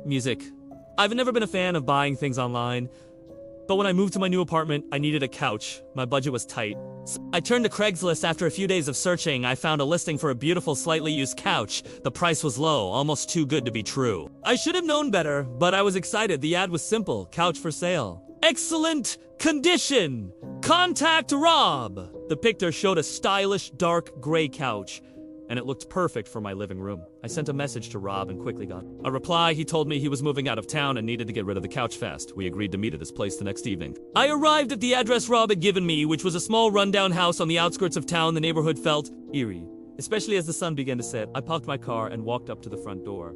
Music. I've never been a fan of buying things online, but when I moved to my new apartment, I needed a couch. My budget was tight. I turned to Craigslist. After a few days of searching, I found a listing for a beautiful, slightly used couch. The price was low, almost too good to be true. I should have known better, but I was excited. The ad was simple: couch for sale. Excellent condition! Contact Rob! The picture showed a stylish, dark gray couch, and it looked perfect for my living room. I sent a message to Rob and quickly got a reply. He told me he was moving out of town and needed to get rid of the couch fast. We agreed to meet at his place the next evening. I arrived at the address Rob had given me, which was a small rundown house on the outskirts of town. The neighborhood felt eerie, especially as the sun began to set. I parked my car and walked up to the front door.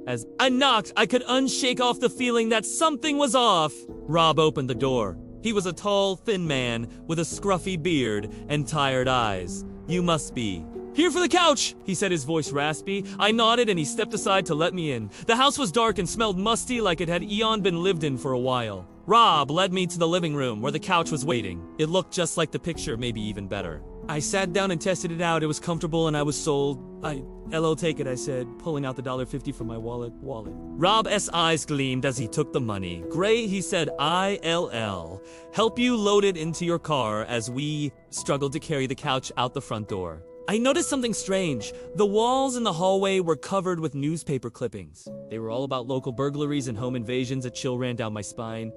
As I knocked, I could unshake off the feeling that something was off. Rob opened the door. He was a tall, thin man with a scruffy beard and tired eyes. "You must be here for the couch," he said, his voice raspy. I nodded and he stepped aside to let me in. The house was dark and smelled musty, like it had been lived in for a while. Rob led me to the living room where the couch was waiting. It looked just like the picture, maybe even better. I sat down and tested it out. It was comfortable and I was sold. I'll take it, I said, pulling out the $1.50 from my wallet. Rob's eyes gleamed as he took the money. "Gray," he said, "I'll help you load it into your car," as we struggled to carry the couch out the front door. I noticed something strange. The walls in the hallway were covered with newspaper clippings. They were all about local burglaries and home invasions. A chill ran down my spine.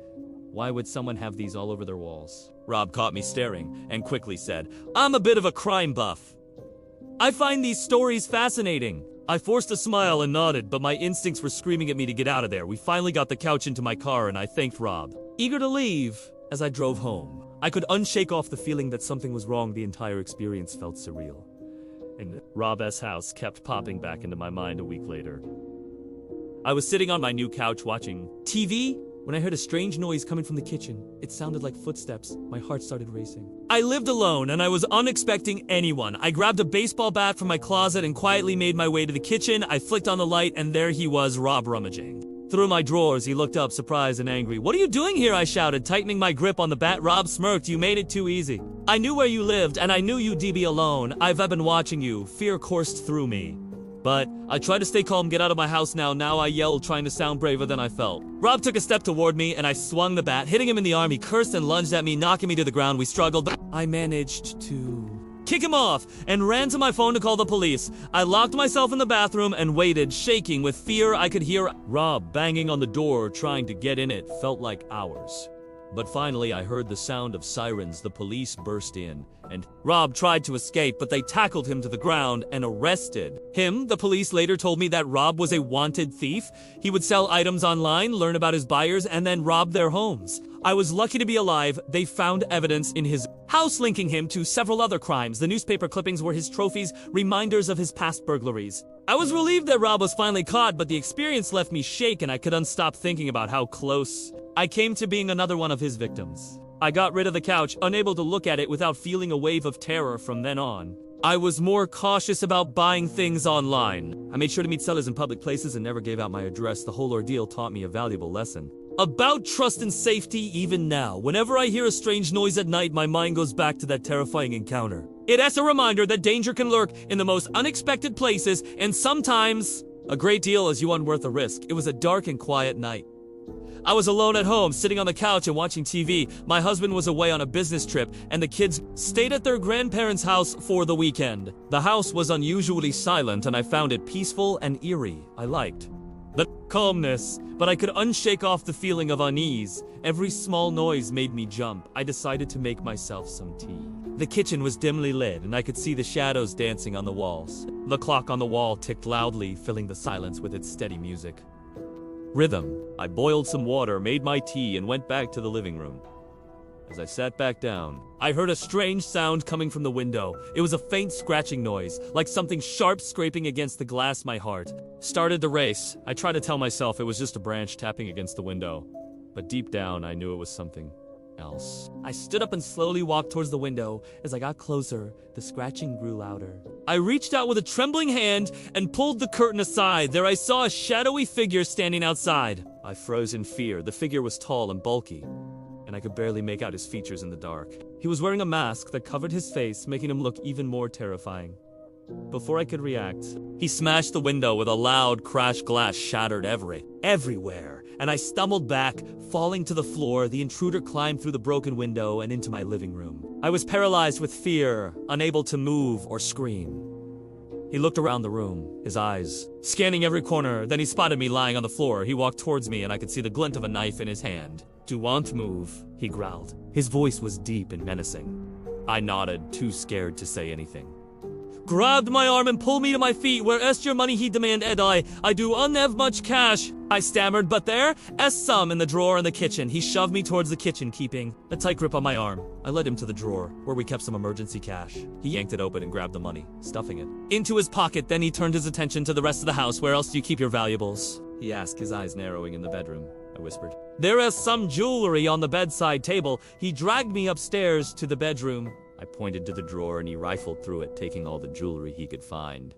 Why would someone have these all over their walls? Rob caught me staring and quickly said, "I'm a bit of a crime buff. I find these stories fascinating." I forced a smile and nodded, but my instincts were screaming at me to get out of there. We finally got the couch into my car and I thanked Rob. Eager to leave, as I drove home, I could unshake off the feeling that something was wrong. The entire experience felt surreal. And Rob's house kept popping back into my mind a week later. I was sitting on my new couch watching TV when I heard a strange noise coming from the kitchen. It sounded like footsteps. My heart started racing. I lived alone and I was unexpecting anyone. I grabbed a baseball bat from my closet and quietly made my way to the kitchen. I flicked on the light and there he was, Rob, rummaging through my drawers. He looked up, surprised and angry. "What are you doing here?" I shouted, tightening my grip on the bat. Rob smirked. "You made it too easy. I knew where you lived and I knew you'd be alone. I've been watching you." Fear coursed through me, but I tried to stay calm. "Get out of my house now." Now I yelled, trying to sound braver than I felt. Rob took a step toward me and I swung the bat, hitting him in the arm. He cursed and lunged at me, knocking me to the ground. We struggled, but I managed to kick him off and ran to my phone to call the police. I locked myself in the bathroom and waited, shaking with fear. I could hear Rob banging on the door, trying to get in. It felt like hours. But finally I heard the sound of sirens. The police burst in, and Rob tried to escape, but they tackled him to the ground and arrested him. The police later told me that Rob was a wanted thief. He would sell items online, learn about his buyers, and then rob their homes. I was lucky to be alive. They found evidence in his house linking him to several other crimes. The newspaper clippings were his trophies, reminders of his past burglaries. I was relieved that Rob was finally caught, but the experience left me shaken. I couldn't stop thinking about how close I came to being another one of his victims. I got rid of the couch, unable to look at it without feeling a wave of terror. From then on, I was more cautious about buying things online. I made sure to meet sellers in public places and never gave out my address. The whole ordeal taught me a valuable lesson about trust and safety. Even now, whenever I hear a strange noise at night, my mind goes back to that terrifying encounter. It's a reminder that danger can lurk in the most unexpected places, and sometimes a great deal is worth the risk. It was a dark and quiet night. I was alone at home, sitting on the couch and watching TV. My husband was away on a business trip, and the kids stayed at their grandparents' house for the weekend. The house was unusually silent, and I found it peaceful and eerie. I liked the calmness, but I could unshake off the feeling of unease. Every small noise made me jump. I decided to make myself some tea. The kitchen was dimly lit, and I could see the shadows dancing on the walls. The clock on the wall ticked loudly, filling the silence with its steady music. Rhythm. I boiled some water, made my tea, and went back to the living room. As I sat back down, I heard a strange sound coming from the window. It was a faint scratching noise, like something sharp scraping against the glass. My heart started to race. I tried to tell myself it was just a branch tapping against the window, but deep down I knew it was something else. I stood up and slowly walked towards the window. As I got closer, the scratching grew louder. I reached out with a trembling hand and pulled the curtain aside. There I saw a shadowy figure standing outside. I froze in fear. The figure was tall and bulky, and I could barely make out his features in the dark. He was wearing a mask that covered his face, making him look even more terrifying. Before I could react, he smashed the window with a loud crash. Glass shattered everywhere, and I stumbled back, falling to the floor. The intruder climbed through the broken window and into my living room. I was paralyzed with fear, unable to move or scream. He looked around the room, his eyes scanning every corner. Then he spotted me lying on the floor. He walked towards me and I could see the glint of a knife in his hand. "Do want move?" he growled. His voice was deep and menacing. I nodded, too scared to say anything. Grabbed my arm and pulled me to my feet. "Where est your money?" he demanded. I do have much cash," I stammered, "but there est some in the drawer in the kitchen." He shoved me towards the kitchen, keeping a tight grip on my arm. I led him to the drawer, where we kept some emergency cash. He yanked it open and grabbed the money, stuffing it into his pocket. Then he turned his attention to the rest of the house. "Where else do you keep your valuables?" he asked, his eyes narrowing. "In the bedroom," I whispered. "There is some jewelry on the bedside table." He dragged me upstairs to the bedroom. I pointed to the drawer and he rifled through it, taking all the jewelry he could find.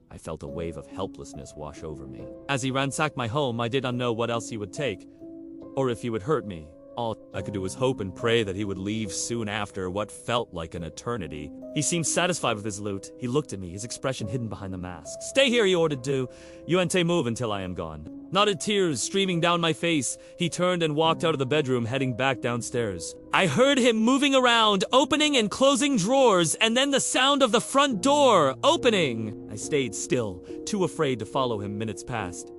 I felt a wave of helplessness wash over me. As he ransacked my home, I did not know what else he would take, or if he would hurt me. All I could do was hope and pray that he would leave soon after what felt like an eternity. He seemed satisfied with his loot. He looked at me, his expression hidden behind the mask. "Stay here," he ordered. "Do you ante move until I am gone." Knotted tears streaming down my face, he turned and walked out of the bedroom, heading back downstairs. I heard him moving around, opening and closing drawers, and then the sound of the front door opening. I stayed still, too afraid to follow him. Minutes passed,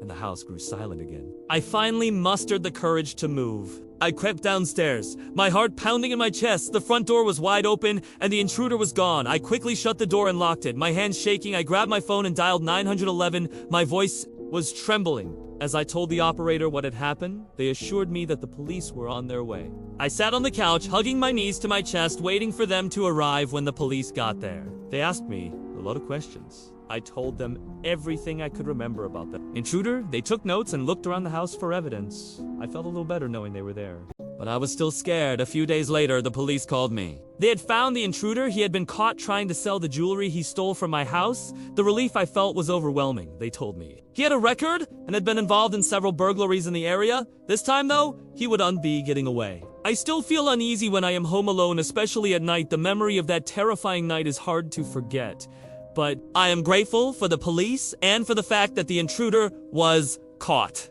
and the house grew silent again. I finally mustered the courage to move. I crept downstairs, my heart pounding in my chest. The front door was wide open, and the intruder was gone. I quickly shut the door and locked it. My hands shaking, I grabbed my phone and dialed 911. My voice was trembling. As I told the operator what had happened, they assured me that the police were on their way. I sat on the couch, hugging my knees to my chest, waiting for them to arrive. When the police got there, they asked me a lot of questions. I told them everything I could remember about the intruder. They took notes and looked around the house for evidence. I felt a little better knowing they were there, but I was still scared. A few days later, the police called me. They had found the intruder. He had been caught trying to sell the jewelry he stole from my house. The relief I felt was overwhelming, they told me. He had a record and had been involved in several burglaries in the area. This time, though, he would be getting away. I still feel uneasy when I am home alone, especially at night. The memory of that terrifying night is hard to forget. But I am grateful for the police and for the fact that the intruder was caught.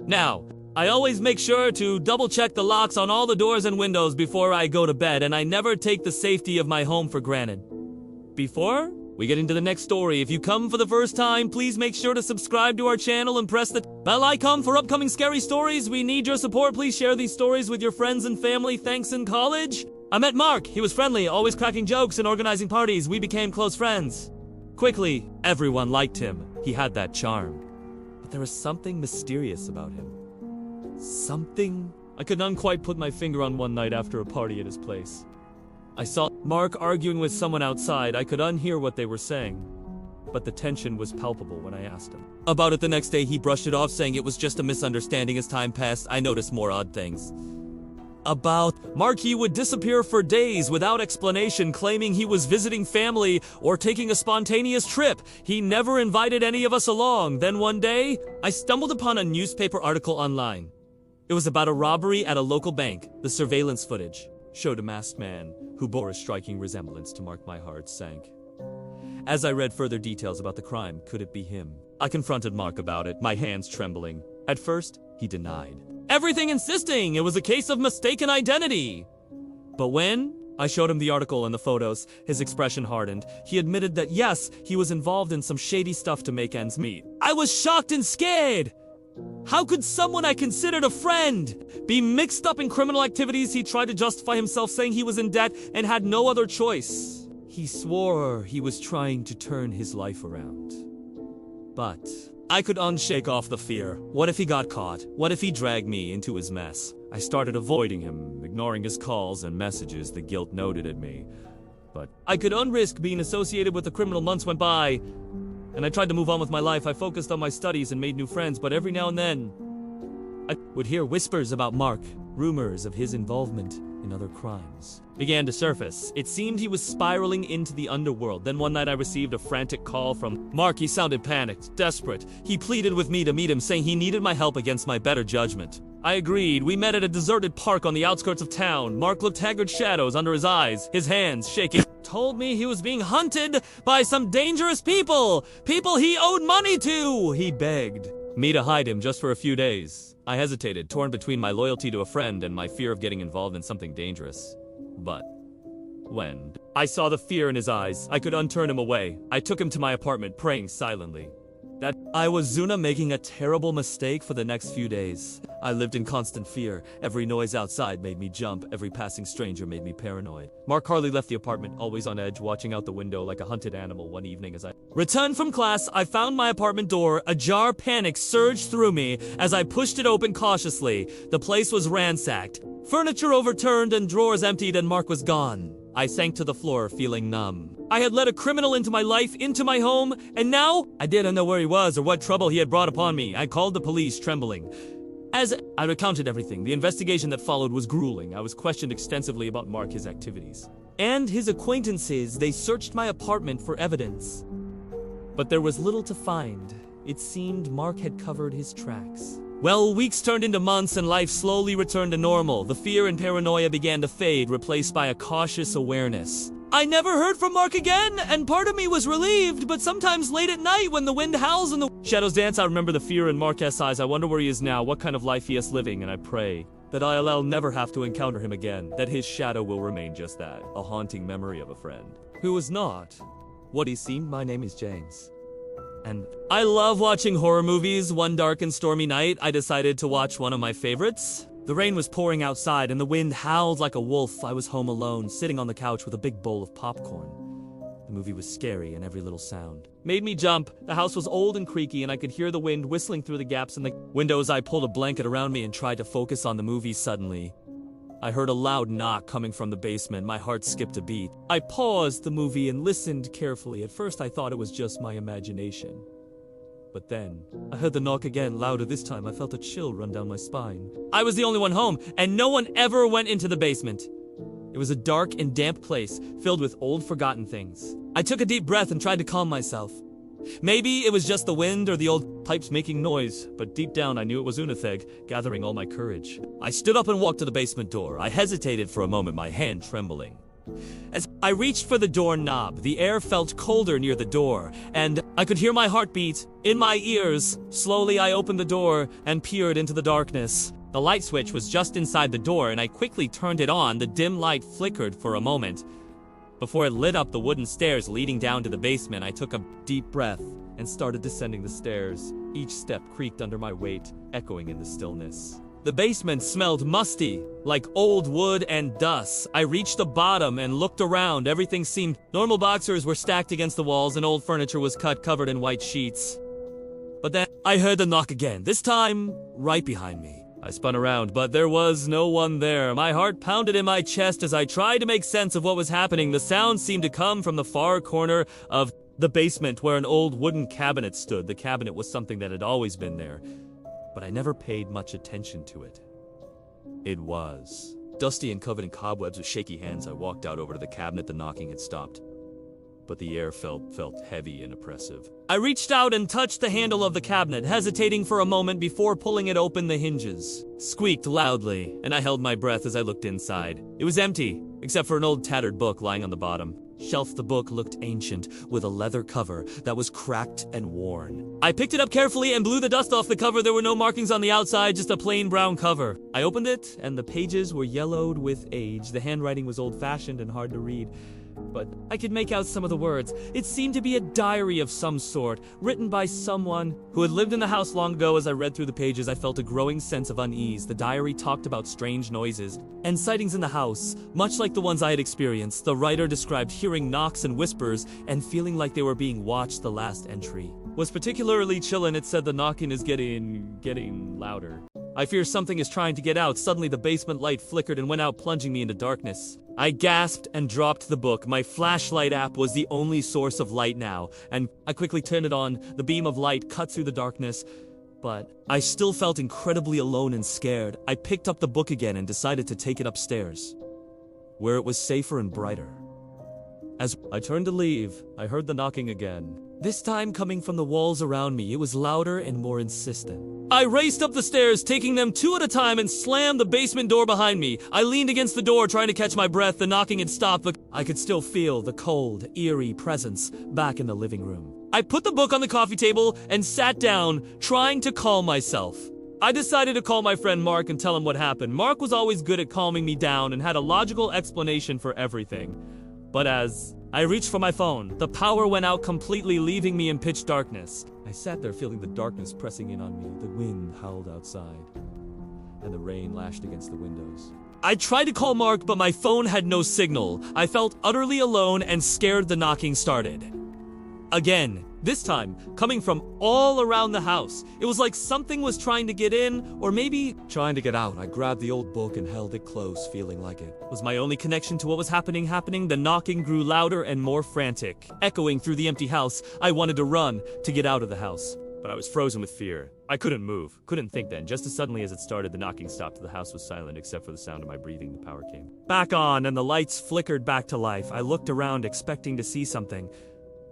Now, I always make sure to double-check the locks on all the doors and windows before I go to bed, and I never take the safety of my home for granted. Before we get into the next story, if you come for the first time, please make sure to subscribe to our channel and press the bell icon for upcoming scary stories. We need your support. Please share these stories with your friends and family. Thanks. In college, I met Mark. He was friendly, always cracking jokes and organizing parties. We became close friends. Quickly, everyone liked him. He had that charm. But there was something mysterious about him. Something I could not quite put my finger on. One night after a party at his place, I saw Mark arguing with someone outside. I could unhear what they were saying, but the tension was palpable. When I asked him about it the next day, he brushed it off, saying it was just a misunderstanding. As time passed, I noticed more odd things about Mark. He would disappear for days without explanation, claiming he was visiting family or taking a spontaneous trip. He never invited any of us along. Then one day, I stumbled upon a newspaper article online. It was about a robbery at a local bank. The surveillance footage showed a masked man who bore a striking resemblance to Mark. My heart sank as I read further details about the crime. Could it be him? I confronted Mark about it, my hands trembling. At first, he denied everything, insisting it was a case of mistaken identity. But when I showed him the article and the photos, his expression hardened. He admitted that yes, he was involved in some shady stuff to make ends meet. I was shocked and scared. How could someone I considered a friend be mixed up in criminal activities? He tried to justify himself, saying he was in debt and had no other choice. He swore he was trying to turn his life around. But I could unshake off the fear. What if he got caught? What if he dragged me into his mess? I started avoiding him, ignoring his calls and messages. The guilt gnawed at me. But I could unrisk being associated with the criminal. Months went by, and I tried to move on with my life. I focused on my studies and made new friends, but every now and then, I would hear whispers about Mark. Rumors of his involvement in other crimes began to surface. It seemed he was spiraling into the underworld. Then one night I received a frantic call from Mark. He sounded panicked, desperate. He pleaded with me to meet him, saying he needed my help against my better judgment. I agreed. We met at a deserted park on the outskirts of town. Mark looked haggard shadows under his eyes, his hands shaking. Told me he was being hunted by some dangerous people. People he owed money to. He begged me to hide him just for a few days. I hesitated, torn between my loyalty to a friend and my fear of getting involved in something dangerous. But when I saw the fear in his eyes, I could unturn him away. I took him to my apartment, praying silently. That I was Zuna making a terrible mistake for the next few days. I lived in constant fear. Every noise outside made me jump. Every passing stranger made me paranoid. Mark hardly left the apartment, always on edge, watching out the window like a hunted animal. One evening as I returned from class, I found my apartment door ajar. Panic surged through me as I pushed it open cautiously. The place was ransacked. Furniture overturned and drawers emptied, and Mark was gone. I sank to the floor, feeling numb. I had let a criminal into my life, into my home, and now I didn't know where he was or what trouble he had brought upon me. I called the police, trembling. As I recounted everything, the investigation that followed was grueling. I was questioned extensively about Mark, his activities, and his acquaintances. They searched my apartment for evidence, but there was little to find. It seemed Mark had covered his tracks. Well, weeks turned into months and life slowly returned to normal. The fear and paranoia began to fade, replaced by a cautious awareness. I never heard from Mark again, and part of me was relieved, but sometimes late at night when the wind howls and the shadows dance, I remember the fear in Mark's eyes. I wonder where he is now, what kind of life he is living, and I pray that I'll never have to encounter him again, that his shadow will remain just that, a haunting memory of a friend who was not what he seemed. My name is James. And I love watching horror movies. One dark and stormy night, I decided to watch one of my favorites. The rain was pouring outside and the wind howled like a wolf. I was home alone, sitting on the couch with a big bowl of popcorn. The movie was scary and every little sound made me jump. The house was old and creaky and I could hear the wind whistling through the gaps in the windows. I pulled a blanket around me and tried to focus on the movie. Suddenly, I heard a loud knock coming from the basement. My heart skipped a beat. I paused the movie and listened carefully. At first I thought it was just my imagination. But then, I heard the knock again, louder this time. I felt a chill run down my spine. I was the only one home, and no one ever went into the basement. It was a dark and damp place, filled with old forgotten things. I took a deep breath and tried to calm myself. Maybe it was just the wind or the old pipes making noise, but deep down I knew it was Unatheg, gathering all my courage. I stood up and walked to the basement door. I hesitated for a moment, my hand trembling. As I reached for the doorknob, the air felt colder near the door, and I could hear my heartbeat in my ears. Slowly I opened the door and peered into the darkness. The light switch was just inside the door, and I quickly turned it on. The dim light flickered for a moment before it lit up the wooden stairs leading down to the basement. I took a deep breath and started descending the stairs. Each step creaked under my weight, echoing in the stillness. The basement smelled musty, like old wood and dust. I reached the bottom and looked around. Everything seemed normal. Boxers were stacked against the walls and old furniture was covered in white sheets. But then I heard the knock again, this time right behind me. I spun around, but there was no one there. My heart pounded in my chest as I tried to make sense of what was happening. The sound seemed to come from the far corner of the basement where an old wooden cabinet stood. The cabinet was something that had always been there, but I never paid much attention to it. It was dusty and covered in cobwebs. With shaky hands, I walked out over to the cabinet. The knocking had stopped, but the air felt heavy and oppressive. I reached out and touched the handle of the cabinet, hesitating for a moment before pulling it open. The hinges squeaked loudly, and I held my breath as I looked inside. It was empty, except for an old tattered book lying on the bottom shelf. The book looked ancient, with a leather cover that was cracked and worn. I picked it up carefully and blew the dust off the cover. There were no markings on the outside, just a plain brown cover. I opened it, and the pages were yellowed with age. The handwriting was old-fashioned and hard to read, but I could make out some of the words. It seemed to be a diary of some sort, written by someone who had lived in the house long ago. As I read through the pages, I felt a growing sense of unease. The diary talked about strange noises and sightings in the house, much like the ones I had experienced. The writer described hearing knocks and whispers and feeling like they were being watched. The last entry was particularly chilling. It said the knocking is getting louder. I fear something is trying to get out. Suddenly the basement light flickered and went out, plunging me into darkness. I gasped and dropped the book. My flashlight app was the only source of light now, and I quickly turned it on. The beam of light cut through the darkness, but I still felt incredibly alone and scared. I picked up the book again and decided to take it upstairs, where it was safer and brighter. As I turned to leave, I heard the knocking again. This time coming from the walls around me, it was louder and more insistent. I raced up the stairs, taking them two at a time, and slammed the basement door behind me. I leaned against the door, trying to catch my breath. The knocking had stopped, but I could still feel the cold, eerie presence back in the living room. I put the book on the coffee table and sat down, trying to calm myself. I decided to call my friend Mark and tell him what happened. Mark was always good at calming me down and had a logical explanation for everything. But as I reached for my phone, the power went out completely, leaving me in pitch darkness. I sat there feeling the darkness pressing in on me. The wind howled outside, and the rain lashed against the windows. I tried to call Mark, but my phone had no signal. I felt utterly alone and scared. The knocking started. Again, this time coming from all around the house. It was like something was trying to get in, or maybe trying to get out. I grabbed the old book and held it close, feeling like it was my only connection to what was happening. The knocking grew louder and more frantic, echoing through the empty house. I wanted to run, to get out of the house, but I was frozen with fear. I couldn't move, couldn't think then. Just as suddenly as it started, the knocking stopped. The house was silent except for the sound of my breathing. The power came back on and the lights flickered back to life. I looked around, expecting to see something,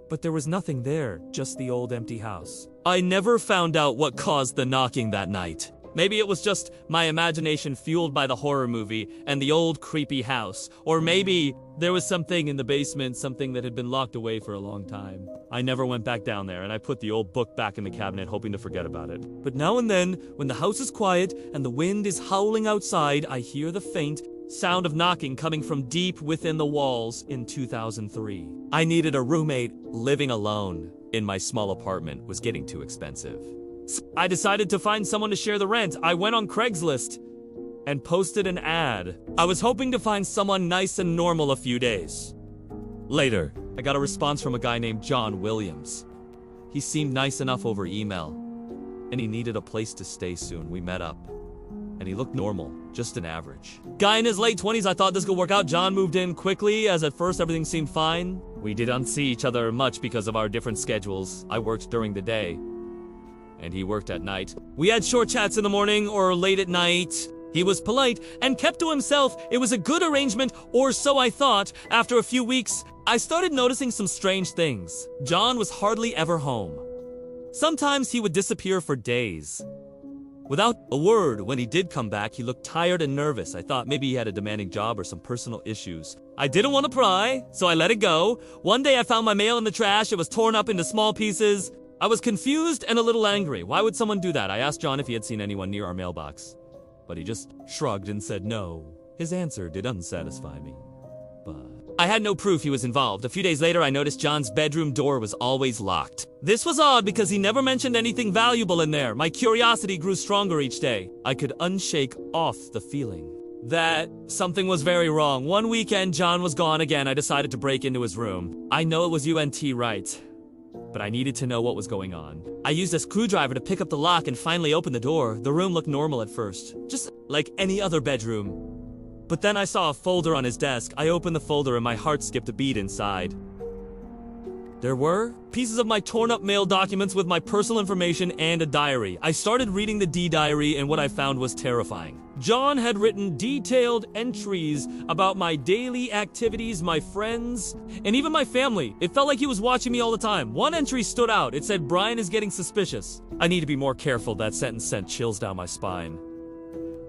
but there was nothing there, just the old empty house. I never found out what caused the knocking that night. Maybe it was just my imagination fueled by the horror movie and the old creepy house. Or maybe there was something in the basement, something that had been locked away for a long time. I never went back down there, and I put the old book back in the cabinet, hoping to forget about it. But now and then, when the house is quiet and the wind is howling outside, I hear the faint sound of knocking coming from deep within the walls. In 2003, I needed a roommate. Living alone in my small apartment was getting too expensive. I decided to find someone to share the rent. I went on Craigslist and posted an ad. I was hoping to find someone nice and normal. A few days later, I got a response from a guy named John Williams. He seemed nice enough over email, and he needed a place to stay soon. We met up, and he looked normal, just an average guy in his late 20s. I thought this could work out. John moved in quickly, as at first everything seemed fine. We didn't see each other much because of our different schedules. I worked during the day, and he worked at night. We had short chats in the morning or late at night. He was polite and kept to himself. It was a good arrangement, or so I thought. After a few weeks, I started noticing some strange things. John was hardly ever home. Sometimes he would disappear for days without a word. When he did come back, he looked tired and nervous. I thought maybe he had a demanding job or some personal issues. I didn't want to pry, so I let it go. One day I found my mail in the trash. It was torn up into small pieces. I was confused and a little angry. Why would someone do that? I asked John if he had seen anyone near our mailbox, but he just shrugged and said no. His answer did unsatisfy me, but I had no proof he was involved. A few days later, I noticed John's bedroom door was always locked. This was odd because he never mentioned anything valuable in there. My curiosity grew stronger each day. I could unshake off the feeling that something was very wrong. One weekend, John was gone again. I decided to break into his room. I know it was UNT right, but I needed to know what was going on. I used a screwdriver to pick up the lock and finally opened the door. The room looked normal at first, just like any other bedroom. But then I saw a folder on his desk. I opened the folder and my heart skipped a beat inside. There were pieces of my torn up mail documents with my personal information and a diary. I started reading the diary and what I found was terrifying. John had written detailed entries about my daily activities, my friends, and even my family. It felt like he was watching me all the time. One entry stood out. It said, "Brian is getting suspicious." I need to be more careful. That sentence sent chills down my spine.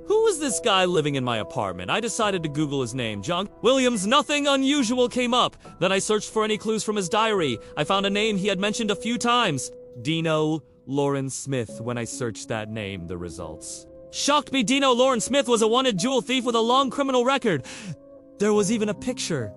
Who was this guy living in my apartment? I decided to Google his name. John Williams. Nothing unusual came up. Then I searched for any clues from his diary. I found a name he had mentioned a few times. Dino Lauren Smith. When I searched that name, the results shocked me. Dino Lauren Smith was a wanted jewel thief with a long criminal record. There was even a picture,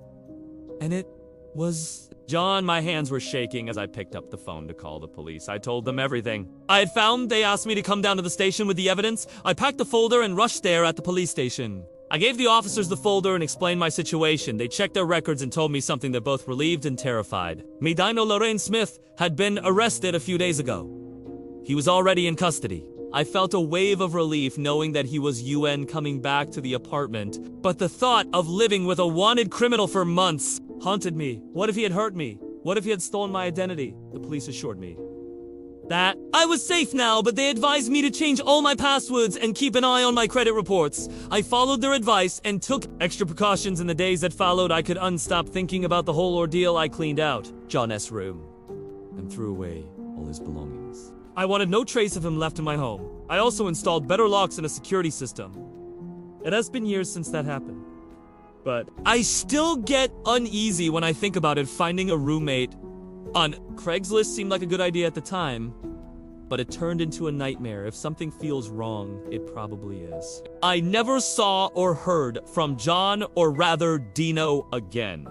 and it was John. My hands were shaking as I picked up the phone to call the police. I told them everything I had found. They asked me to come down to the station with the evidence. I packed the folder and rushed there at the police station. I gave the officers the folder and explained my situation. They checked their records and told me something that both relieved and terrified me. Dino Lauren Smith had been arrested a few days ago. He was already in custody. I felt a wave of relief knowing that he was coming back to the apartment, but the thought of living with a wanted criminal for months haunted me. What if he had hurt me? What if he had stolen my identity? The police assured me that I was safe now, but they advised me to change all my passwords and keep an eye on my credit reports. I followed their advice and took extra precautions. In the days that followed, I could unstop thinking about the whole ordeal. I cleaned out John S. room and threw away all his belongings. I wanted no trace of him left in my home. I also installed better locks and a security system. It has been years since that happened, but I still get uneasy when I think about it. Finding a roommate on Craigslist seemed like a good idea at the time, but it turned into a nightmare. If something feels wrong, it probably is. I never saw or heard from John, or rather Dino, again.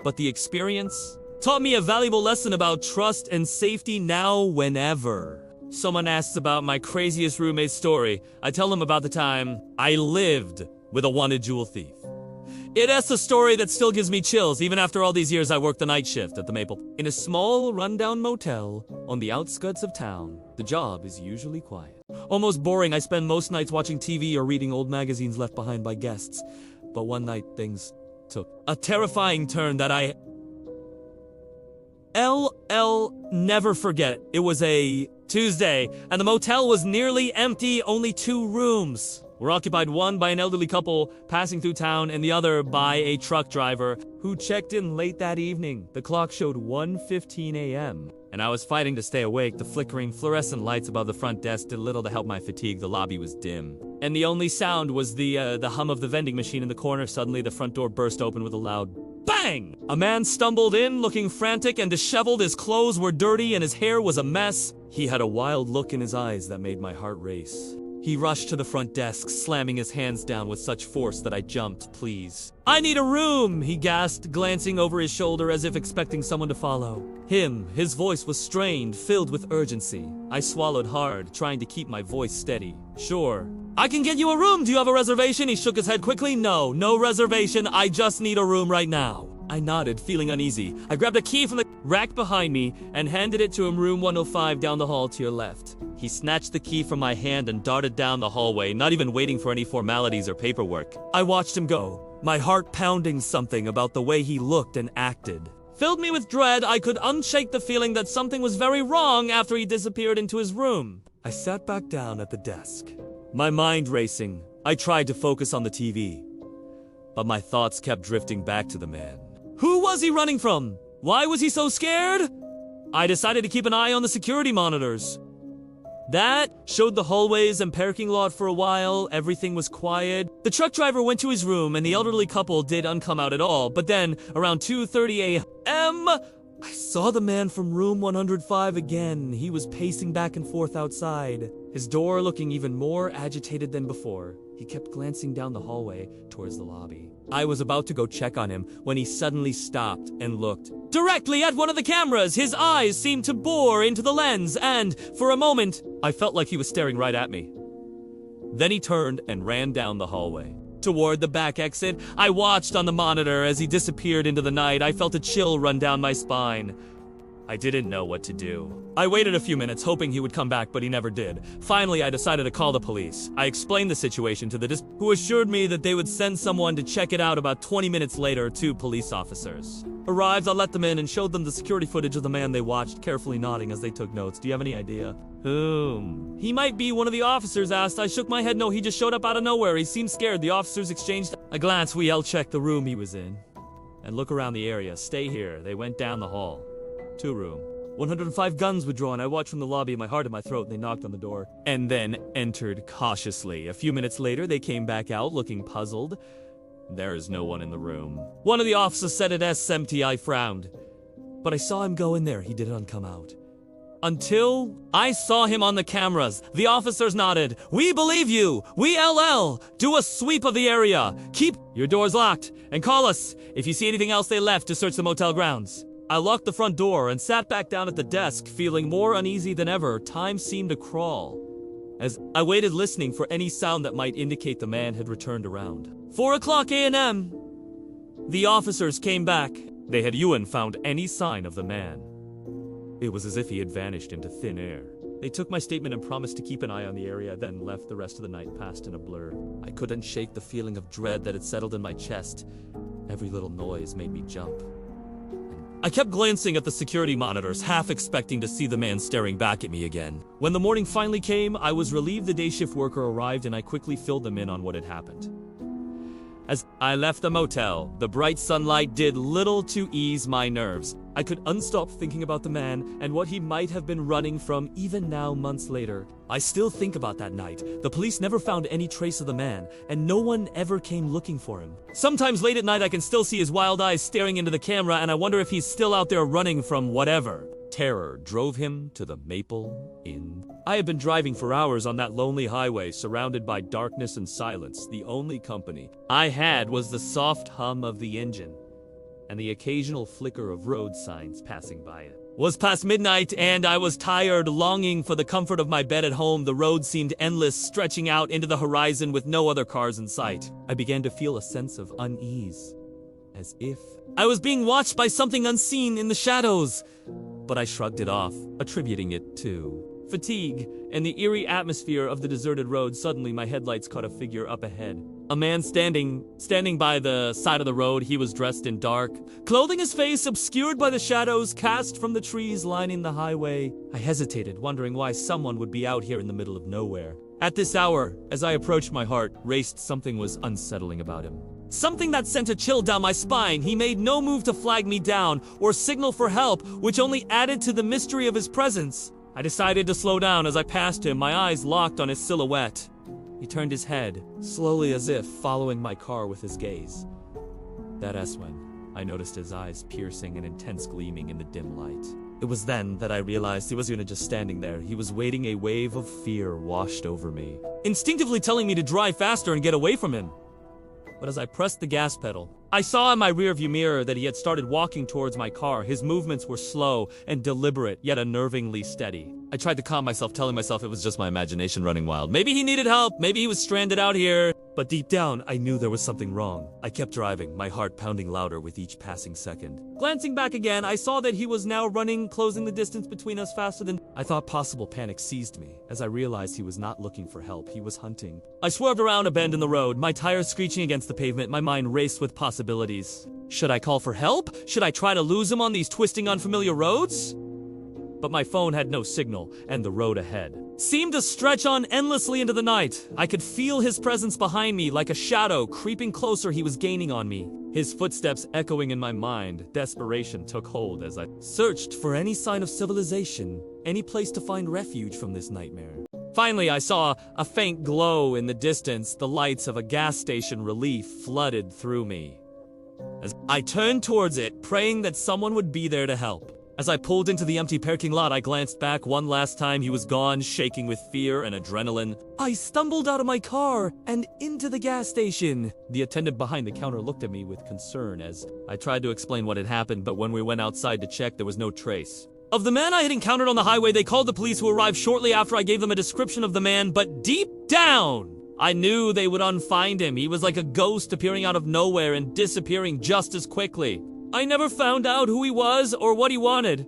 But the experience taught me a valuable lesson about trust and safety. Now, whenever someone asks about my craziest roommate story, I tell them about the time I lived with a wanted jewel thief. It's a story that still gives me chills. Even after all these years, I worked the night shift at the Maple in a small, rundown motel on the outskirts of town. The job is usually quiet, almost boring. I spend most nights watching TV or reading old magazines left behind by guests. But one night, things took a terrifying turn that I'll never forget. It was a Tuesday, and the motel was nearly empty. Only 2 rooms were occupied, one by an elderly couple passing through town and the other by a truck driver who checked in late that evening. The clock showed 1:15 a.m., and I was fighting to stay awake. The flickering fluorescent lights above the front desk did little to help my fatigue. The lobby was dim, and the only sound was the hum of the vending machine in the corner. Suddenly, the front door burst open with a loud bang! A man stumbled in, looking frantic and disheveled. His clothes were dirty and his hair was a mess. He had a wild look in his eyes that made my heart race. He rushed to the front desk, slamming his hands down with such force that I jumped. "Please, I need a room," he gasped, glancing over his shoulder as if expecting someone to follow him. His voice was strained, filled with urgency. I swallowed hard, trying to keep my voice steady. "Sure, I can get you a room. Do you have a reservation?" He shook his head quickly. No reservation. I just need a room right now." I nodded, feeling uneasy. I grabbed a key from the rack behind me and handed it to him. "Room 105 down the hall to your left." He snatched the key from my hand and darted down the hallway, not even waiting for any formalities or paperwork. I watched him go, my heart pounding. Something about the way he looked and acted filled me with dread. I could unshake the feeling that something was very wrong after he disappeared into his room. I sat back down at the desk, my mind racing. I tried to focus on the TV, but my thoughts kept drifting back to the man. Who was he running from? Why was he so scared? I decided to keep an eye on the security monitors. That showed the hallways and parking lot for a while. Everything was quiet. The truck driver went to his room and the elderly couple didn't come out at all. But then, around 2:30 a.m., I saw the man from room 105 again. He was pacing back and forth outside, his door looking even more agitated than before. He kept glancing down the hallway towards the lobby. I was about to go check on him when he suddenly stopped and looked directly at one of the cameras. His eyes seemed to bore into the lens, and for a moment, I felt like he was staring right at me. Then he turned and ran down the hallway toward the back exit. I watched on the monitor as he disappeared into the night. I felt a chill run down my spine. I didn't know what to do. I waited a few minutes, hoping he would come back, but he never did. Finally, I decided to call the police. I explained the situation to the who assured me that they would send someone to check it out. About 20 minutes later, 2 police officers arrived. I let them in and showed them the security footage of the man. They watched, carefully nodding as they took notes. "Do you have any idea whom he might be?" one of the officers asked. I shook my head. "No, he just showed up out of nowhere. He seemed scared." The officers exchanged a glance. "We all checked the room he was in and look around the area. Stay here." They went down the hall. 2 room. 105 guns were drawn. I watched from the lobby, my heart in my throat. They knocked on the door and then entered cautiously. A few minutes later, they came back out looking puzzled. "There is no one in the room." One of the officers said, "It's empty." I frowned, but I saw him go in there. He didn't come out until I saw him on the cameras. The officers nodded. "We believe you. We LL. Do a sweep of the area. Keep your doors locked and call us if you see anything else." They left to search the motel grounds. I locked the front door and sat back down at the desk, feeling more uneasy than ever. Time seemed to crawl as I waited, listening for any sound that might indicate the man had returned around. 4:00 a.m. The officers came back. They had found any sign of the man. It was as if he had vanished into thin air. They took my statement and promised to keep an eye on the area, then left. The rest of the night passed in a blur. I couldn't shake the feeling of dread that had settled in my chest. Every little noise made me jump. I kept glancing at the security monitors, half expecting to see the man staring back at me again. When the morning finally came, I was relieved the day shift worker arrived and I quickly filled them in on what had happened. As I left the motel, the bright sunlight did little to ease my nerves. I could unstop thinking about the man and what he might have been running from even now months later. I still think about that night. The police never found any trace of the man, and no one ever came looking for him. Sometimes late at night I can still see his wild eyes staring into the camera, and I wonder if he's still out there running from whatever. Terror drove him to the Maple Inn. I had been driving for hours on that lonely highway, surrounded by darkness and silence. The only company I had was the soft hum of the engine and the occasional flicker of road signs passing by it. It was past midnight, and I was tired, longing for the comfort of my bed at home. The road seemed endless, stretching out into the horizon with no other cars in sight. I began to feel a sense of unease, as if I was being watched by something unseen in the shadows. But I shrugged it off, attributing it to fatigue and the eerie atmosphere of the deserted road. Suddenly, my headlights caught a figure up ahead. A man standing by the side of the road. He was dressed in dark, clothing his face obscured by the shadows cast from the trees lining the highway. I hesitated, wondering why someone would be out here in the middle of nowhere. At this hour, as I approached, my heart raced. Something was unsettling about him. Something that sent a chill down my spine. He made no move to flag me down or signal for help, which only added to the mystery of his presence. I decided to slow down as I passed him, my eyes locked on his silhouette. He turned his head, slowly as if following my car with his gaze. That's when I noticed his eyes piercing and intense gleaming in the dim light. It was then that I realized he wasn't just standing there. He was waiting. A wave of fear washed over me, instinctively telling me to drive faster and get away from him. But as I pressed the gas pedal, I saw in my rearview mirror that he had started walking towards my car. His movements were slow and deliberate, yet unnervingly steady. I tried to calm myself, telling myself it was just my imagination running wild. Maybe he needed help, maybe he was stranded out here. But deep down, I knew there was something wrong. I kept driving, my heart pounding louder with each passing second. Glancing back again, I saw that he was now running, closing the distance between us faster than I thought. Possible panic seized me as I realized he was not looking for help, he was hunting. I swerved around a bend in the road, my tires screeching against the pavement. My mind raced with possibilities. Should I call for help? Should I try to lose him on these twisting, unfamiliar roads? But my phone had no signal, and the road ahead seemed to stretch on endlessly into the night. I could feel his presence behind me, like a shadow creeping closer. He was gaining on me, his footsteps echoing in my mind. Desperation took hold as I searched for any sign of civilization, any place to find refuge from this nightmare. Finally, I saw a faint glow in the distance. The lights of a gas station. Relief flooded through me as I turned towards it, praying that someone would be there to help. As I pulled into the empty parking lot, I glanced back one last time. He was gone, shaking with fear and adrenaline. I stumbled out of my car and into the gas station. The attendant behind the counter looked at me with concern as I tried to explain what had happened, but when we went outside to check, there was no trace of the man I had encountered on the highway. They called the police, who arrived shortly after I gave them a description of the man, but deep down, I knew they would unfind him. He was like a ghost appearing out of nowhere and disappearing just as quickly. I never found out who he was or what he wanted.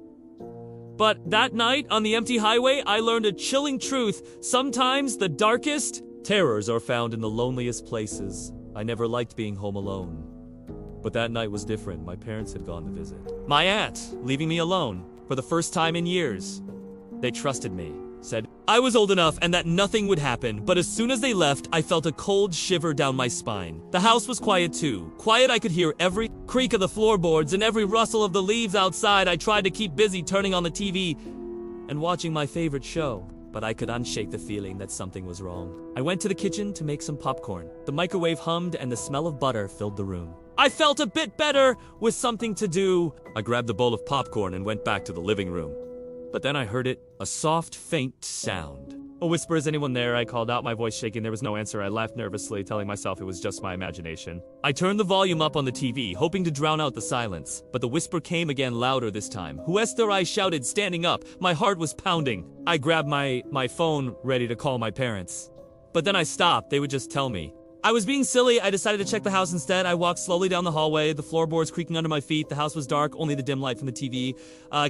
But that night on the empty highway, I learned a chilling truth. Sometimes the darkest terrors are found in the loneliest places. I never liked being home alone. But that night was different. My parents had gone to visit my aunt, leaving me alone for the first time in years. They trusted me, said I was old enough and that nothing would happen, but as soon as they left, I felt a cold shiver down my spine. The house was quiet too. Quiet, I could hear every creak of the floorboards and every rustle of the leaves outside. I tried to keep busy turning on the TV and watching my favorite show, but I could unshake the feeling that something was wrong. I went to the kitchen to make some popcorn. The microwave hummed and the smell of butter filled the room. I felt a bit better with something to do. I grabbed the bowl of popcorn and went back to the living room. But then I heard it, a soft, faint sound. A whisper, is anyone there? I called out, my voice shaking. There was no answer. I laughed nervously, telling myself it was just my imagination. I turned the volume up on the TV, hoping to drown out the silence. But the whisper came again, louder this time. Who is there? I shouted, standing up. My heart was pounding. I grabbed my phone, ready to call my parents. But then I stopped. They would just tell me. I was being silly. I decided to check the house instead. I walked slowly down the hallway, the floorboards creaking under my feet. The house was dark, only the dim light from the TV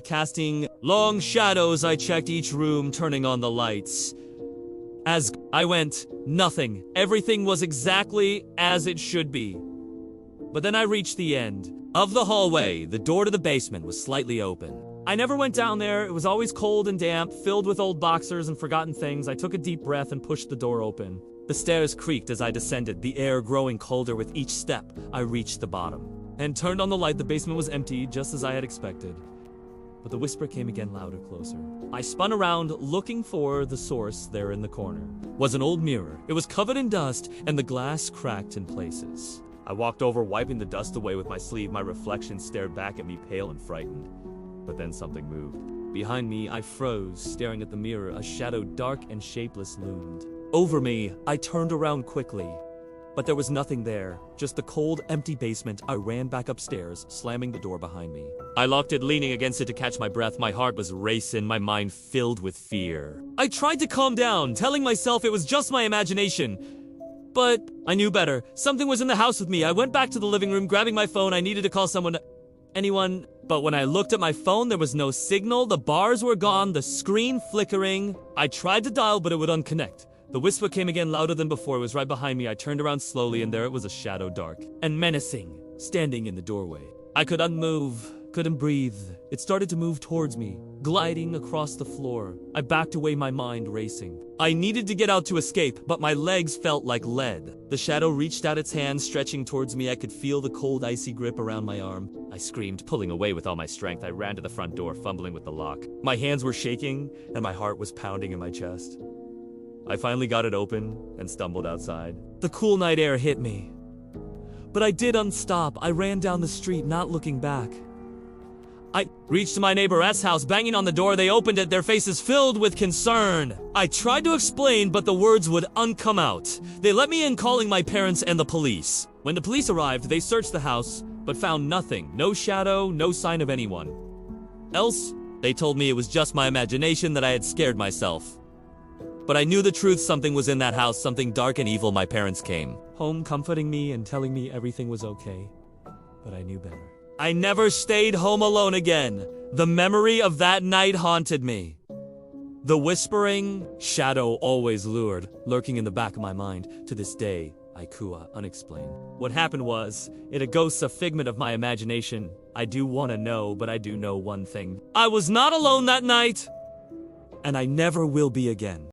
casting long shadows. I checked each room, turning on the lights. As I went, nothing. Everything was exactly as it should be. But then I reached the end. of the hallway, the door to the basement was slightly open. I never went down there. It was always cold and damp, filled with old boxers and forgotten things. I took a deep breath and pushed the door open. The stairs creaked as I descended, the air growing colder with each step. I reached the bottom and turned on the light. The basement was empty, just as I had expected. But the whisper came again, louder, closer. I spun around, looking for the source there in the corner. It was an old mirror. It was covered in dust, and the glass cracked in places. I walked over, wiping the dust away with my sleeve. My reflection stared back at me, pale and frightened. But then something moved. Behind me, I froze, staring at the mirror. A shadow, dark and shapeless, loomed over me. I turned around quickly, but there was nothing there, just the cold, empty basement. I ran back upstairs, slamming the door behind me. I locked it, leaning against it to catch my breath. My heart was racing, my mind filled with fear. I tried to calm down, telling myself it was just my imagination. But I knew better. Something was in the house with me. I went back to the living room, grabbing my phone. I needed to call someone. Anyone. But when I looked at my phone, there was no signal. The bars were gone, the screen flickering. I tried to dial, but it would unconnect. The whisper came again, louder than before. It was right behind me. I turned around slowly, and there it was, a shadow, dark and menacing, standing in the doorway. I couldn't move, couldn't breathe. It started to move towards me, gliding across the floor. I backed away, my mind racing. I needed to get out to escape, but my legs felt like lead. The shadow reached out its hand, stretching towards me. I could feel the cold, icy grip around my arm. I screamed, pulling away with all my strength. I ran to the front door, fumbling with the lock. My hands were shaking, and my heart was pounding in my chest. I finally got it open and stumbled outside. The cool night air hit me. But I didn't stop. I ran down the street, not looking back. I reached my neighbor's house, banging on the door. They opened it, their faces filled with concern. I tried to explain, but the words would come out. They let me in, calling my parents and the police. When the police arrived, they searched the house, but found nothing. No shadow, no sign of anyone else. They told me it was just my imagination, that I had scared myself. But I knew the truth. Something was in that house, something dark and evil. My parents came home, comforting me and telling me everything was okay. But I knew better. I never stayed home alone again. The memory of that night haunted me. The whispering shadow always lured, lurking in the back of my mind. To this day, Ikua, unexplained. What happened was, it a ghost, a figment of my imagination. I do want to know, but I do know one thing. I was not alone that night, and I never will be again.